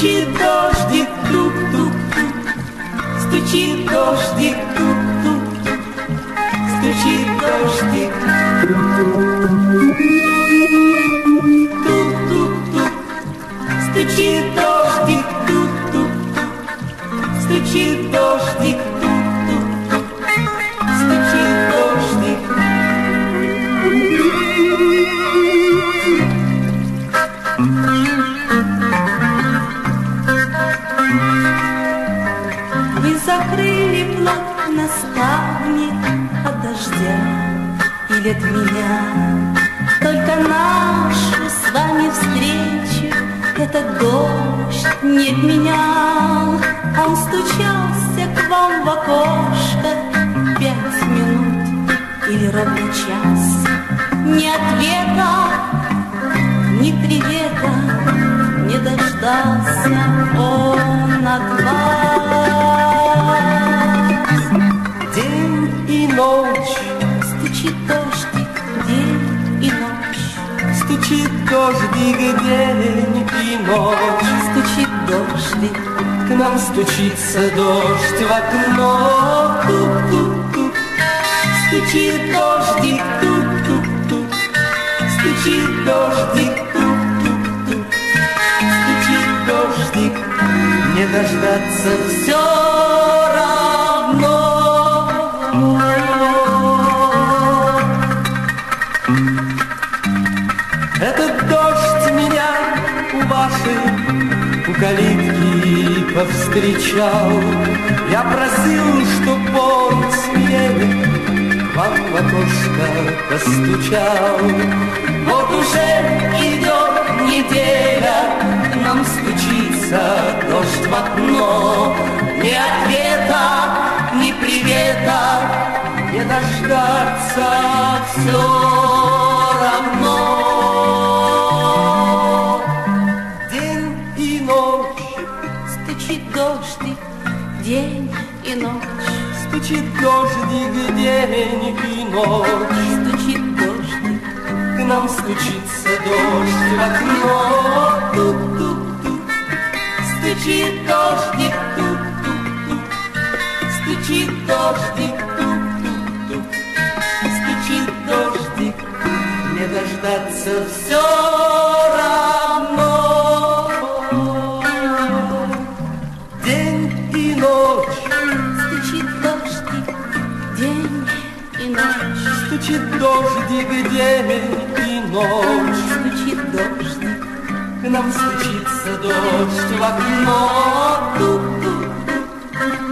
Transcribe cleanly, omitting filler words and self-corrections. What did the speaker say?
Стучит дождик, тук-тук-тук, стучит дождик, тук-тук-тук, стучит дождик, тук-тук-тук, стучит дождик, тук-тук-тук, стучит дождик, тук-тук-тук, стучит дождик. Вы закрыли плотно ставни от дождя или от меня. Только нашу с вами встречу этот дождь не отменял. Он стучался к вам в окошко 5 минут или ровно час. Ни ответа, ни привета не дождался он от вас. День и ночь Стучит дождик, день и ночь. стучит дождик, день и ночь. Стучит дождик, К нам стучится дождь в окно. тук-тук-тук. Стучит дождик, тук-тук-тук. Стучит дождик, тук-тук-тук. Стучит дождик, Не дождаться все равно. Этот дождь меня у вашей, у калитки повстречал. Я просил, чтоб он смелее вам в окошко постучал. Вот уже идет неделя, Нам стучится дождь в окно. ни ответа, ни привета, Не дождаться все равно. день и ночь. Стучит дождик, день и ночь. Стучит дождик, день и ночь. Стучит дождик, К нам стучится дождь в окно. тук-тук-тук. Стучит дождик, тук-тук-тук. Стучит дождик, тук-тук-тук. Стучит дождик, Не дождаться все равно. день и ночь. Стучит дождик, день и ночь. Стучит дождик, день и ночь. Стучит дождик, К нам стучится дождь в окно. тук-тук-тук.